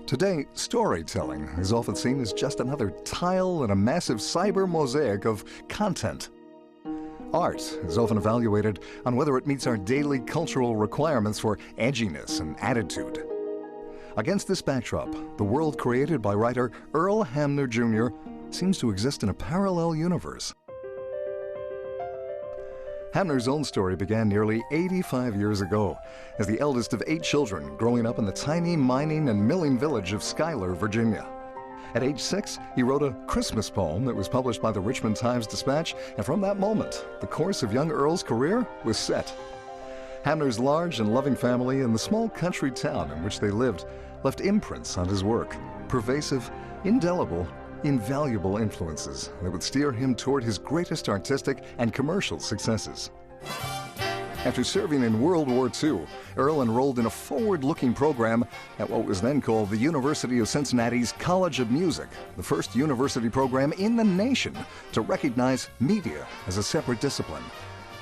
Today, storytelling is often seen as just another tile in a massive cyber mosaic of content. Art is often evaluated on whether it meets our daily cultural requirements for edginess and attitude. Against this backdrop, the world created by writer Earl Hamner Jr. seems to exist in a parallel universe. Hamner's own story began nearly 85 years ago as the eldest of 8 children growing up in the tiny mining and milling village of Schuyler, Virginia. At age 6, he wrote a Christmas poem that was published by the Richmond Times-Dispatch, and from that moment, the course of young Earl's career was set. Hamner's large and loving family and the small country town in which they lived left imprints on his work, pervasive, indelible, invaluable influences that would steer him toward his greatest artistic and commercial successes. After serving in World War II, Earl enrolled in a forward-looking program at what was then called the University of Cincinnati's College of Music, the first university program in the nation to recognize media as a separate discipline.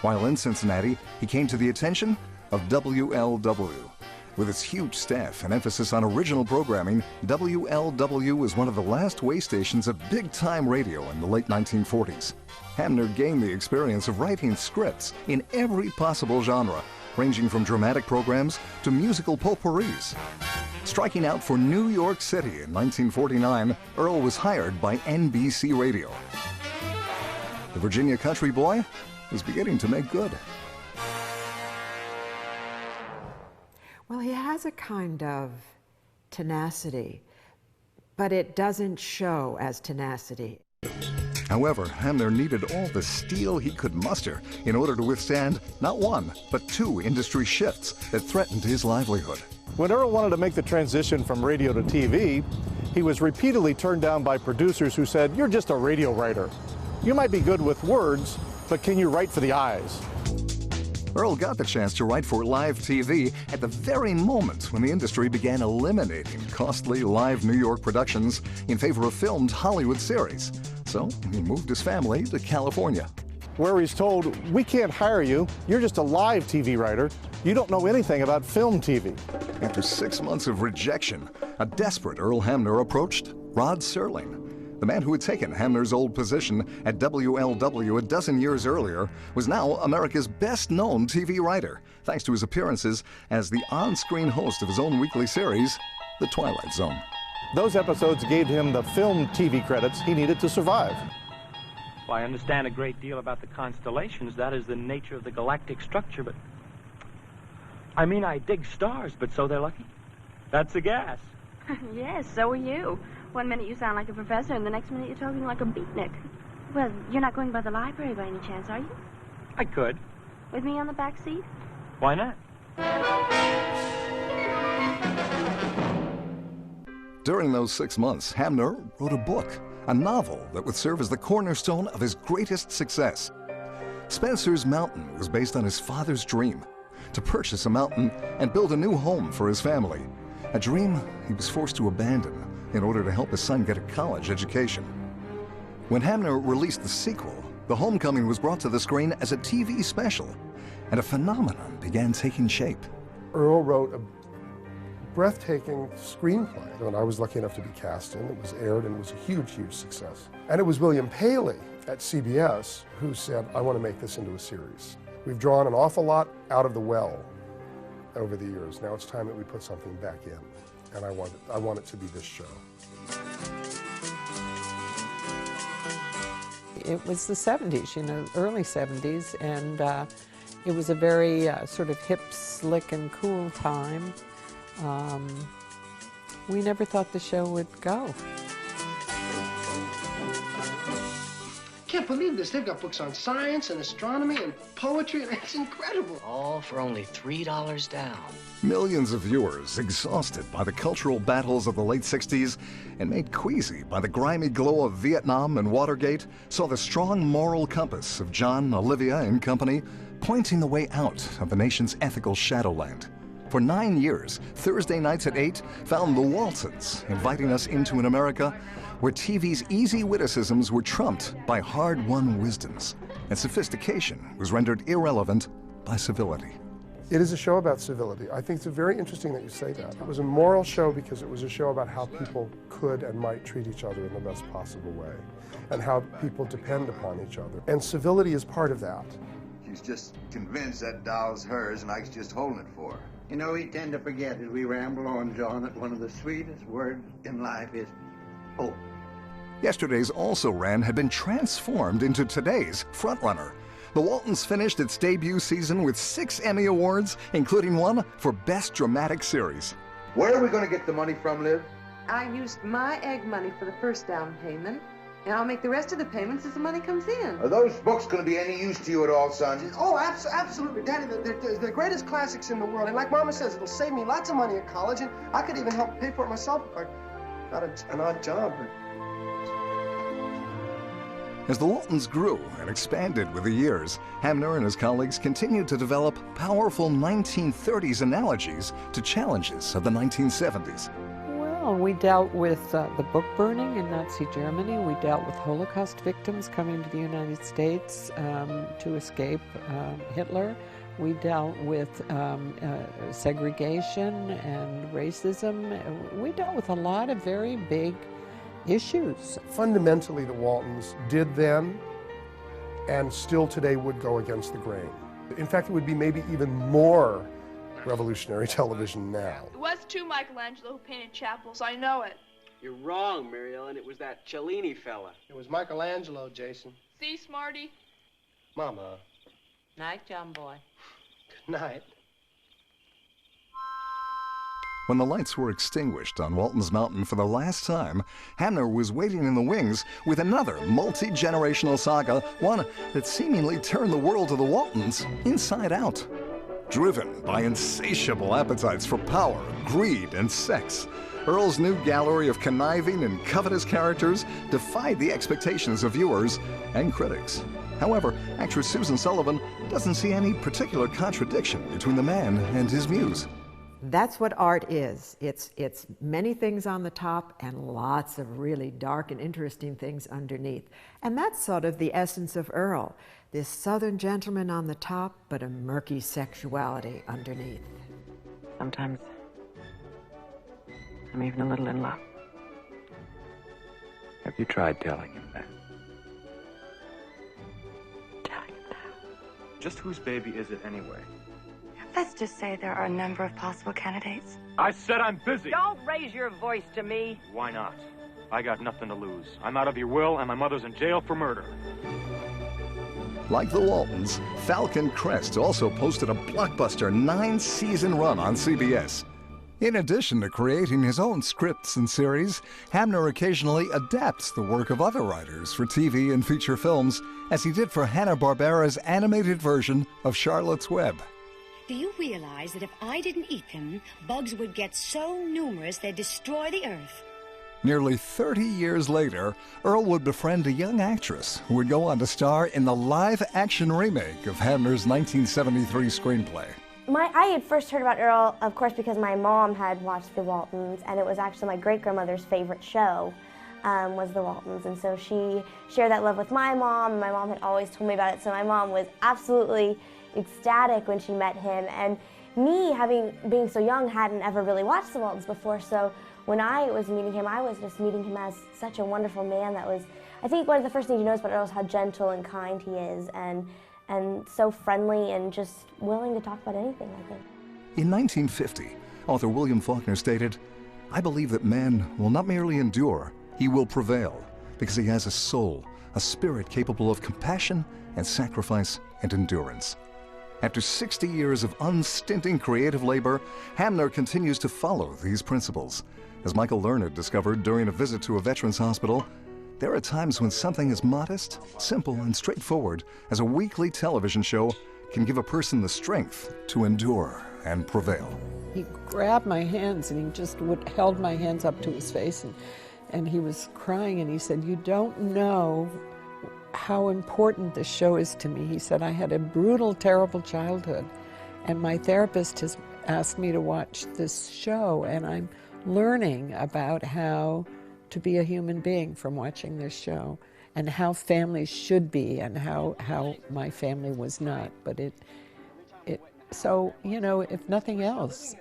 While in Cincinnati, he came to the attention of WLW. With its huge staff and emphasis on original programming, WLW was one of the last way stations of big-time radio in the late 1940s. Hamner gained the experience of writing scripts in every possible genre, ranging from dramatic programs to musical potpourris. Striking out for New York City in 1949, Earl was hired by NBC Radio. The Virginia country boy was beginning to make good. Well, he has a kind of tenacity, but it doesn't show as tenacity. However, Hamner needed all the steel he could muster in order to withstand not one, but 2 industry shifts that threatened his livelihood. When Earl wanted to make the transition from radio to TV, he was repeatedly turned down by producers who said, "You're just a radio writer. You might be good with words, but can you write for the eyes?" Earl got the chance to write for live TV at the very moment when the industry began eliminating costly live New York productions in favor of filmed Hollywood series. So he moved his family to California, where he's told, "We can't hire you. You're just a live TV writer. You don't know anything about film TV." After 6 months of rejection, a desperate Earl Hamner approached Rod Serling. The man who had taken Hamner's old position at WLW a dozen years earlier was now America's best-known TV writer, thanks to his appearances as the on-screen host of his own weekly series, The Twilight Zone. Those episodes gave him the film TV credits he needed to survive. Well, I understand a great deal about the constellations. That is the nature of the galactic structure, but... I mean, I dig stars, but so they're lucky. That's a gas. Yes, so are you. One minute you sound like a professor, and the next minute you're talking like a beatnik. Well, you're not going by the library by any chance, are you? I could. With me on the back seat? Why not? During those 6 months, Hamner wrote a book, a novel that would serve as the cornerstone of his greatest success. Spencer's Mountain was based on his father's dream to purchase a mountain and build a new home for his family, a dream he was forced to abandon in order to help his son get a college education. When Hamner released the sequel, The Homecoming was brought to the screen as a TV special, and a phenomenon began taking shape. Earl wrote a breathtaking screenplay that I was lucky enough to be cast in. It was aired and it was a huge, huge success. And it was William Paley at CBS who said, "I want to make this into a series. We've drawn an awful lot out of the well over the years. Now it's time that we put something back in. And I want it to be this show." It was the 70s, you know, early 70s, and it was a very sort of hip, slick, and cool time. We never thought the show would go. Can't believe this. They've got books on science and astronomy and poetry, and it's incredible. All for only $3 down. Millions of viewers, exhausted by the cultural battles of the late 60s and made queasy by the grimy glow of Vietnam and Watergate, saw the strong moral compass of John, Olivia, and company pointing the way out of the nation's ethical shadowland. For 9 years, Thursday nights at 8 found the Waltons inviting us into an America where TV's easy witticisms were trumped by hard-won wisdoms, and sophistication was rendered irrelevant by civility. It is a show about civility. I think it's very interesting that you say that. It was a moral show because it was a show about how people could and might treat each other in the best possible way, and how people depend upon each other. And civility is part of that. She's just convinced that doll's hers and Ike's just holding it for her. You know, we tend to forget as we ramble on, John, that one of the sweetest words in life is hope. Yesterday's Also Ran had been transformed into today's frontrunner. The Waltons finished its debut season with 6 Emmy Awards, including one for Best Dramatic Series. Where are we going to get the money from, Liv? I used my egg money for the first down payment, and I'll make the rest of the payments as the money comes in. Are those books going to be any use to you at all, son? Oh, absolutely, Daddy. They're the greatest classics in the world. And like Mama says, it'll save me lots of money at college, and I could even help pay for it myself if I got an odd job. As the Waltons grew and expanded with the years, Hamner and his colleagues continued to develop powerful 1930s analogies to challenges of the 1970s. Well, we dealt with the book burning in Nazi Germany. We dealt with Holocaust victims coming to the United States to escape Hitler. We dealt with segregation and racism. We dealt with a lot of very big issues. Fundamentally, the Waltons did then and still today would go against the grain. In fact, it would be maybe even more revolutionary television now. It was too Michelangelo who painted chapels, I know it. You're wrong, Mary Ellen. It was that Cellini fella. It was Michelangelo, Jason. See, Smarty? Mama. Night, John boy. Good night. When the lights were extinguished on Walton's Mountain for the last time, Hamner was waiting in the wings with another multi-generational saga, one that seemingly turned the world of the Waltons inside out. Driven by insatiable appetites for power, greed, and sex, Earl's new gallery of conniving and covetous characters defied the expectations of viewers and critics. However, actress Susan Sullivan doesn't see any particular contradiction between the man and his muse. That's what art is. It's many things on the top and lots of really dark and interesting things underneath. And that's sort of the essence of Earl. This Southern gentleman on the top, but a murky sexuality underneath. Sometimes I'm even a little in love. Have you tried telling him that? Telling him that? Just whose baby is it anyway? Let's just say there are a number of possible candidates. I said I'm busy. Don't raise your voice to me. Why not? I got nothing to lose. I'm out of your will, and my mother's in jail for murder. Like the Waltons, Falcon Crest also posted a blockbuster 9-season run on CBS. In addition to creating his own scripts and series, Hamner occasionally adapts the work of other writers for TV and feature films, as he did for Hanna-Barbera's animated version of Charlotte's Web. Do you realize that if I didn't eat them, bugs would get so numerous they'd destroy the earth? Nearly 30 years later, Earl would befriend a young actress who would go on to star in the live-action remake of Hamner's 1973 screenplay. I had first heard about Earl, of course, because my mom had watched The Waltons, and it was actually my great-grandmother's favorite show, was The Waltons. And so she shared that love with my mom, and my mom had always told me about it, so my mom was absolutely ecstatic when she met him. And me, being so young, hadn't ever really watched The Waltons before, so when I was meeting him, I was just meeting him as such a wonderful man that was, I think one of the first things you notice about Earl is how gentle and kind he is, and so friendly and just willing to talk about anything, I think. In 1950, author William Faulkner stated, "I believe that man will not merely endure, he will prevail, because he has a soul, a spirit capable of compassion and sacrifice and endurance." After 60 years of unstinting creative labor, Hamner continues to follow these principles. As Michael Lerner discovered during a visit to a veterans hospital, there are times when something as modest, simple, and straightforward as a weekly television show can give a person the strength to endure and prevail. He grabbed my hands and he just held my hands up to his face, and he was crying, and he said, "You don't know how important this show is to me." He said, "I had a brutal, terrible childhood, and my therapist has asked me to watch this show, and I'm learning about how to be a human being from watching this show, and how families should be, and how my family was not." But So, you know, if nothing else,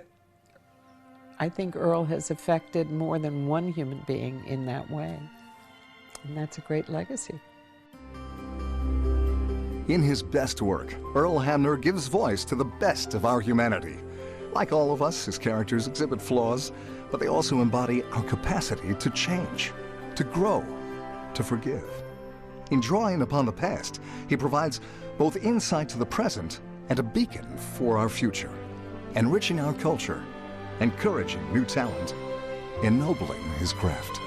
I think Earl has affected more than one human being in that way. And that's a great legacy. In his best work, Earl Hamner gives voice to the best of our humanity. Like all of us, his characters exhibit flaws, but they also embody our capacity to change, to grow, to forgive. In drawing upon the past, he provides both insight to the present and a beacon for our future, enriching our culture, encouraging new talent, ennobling his craft.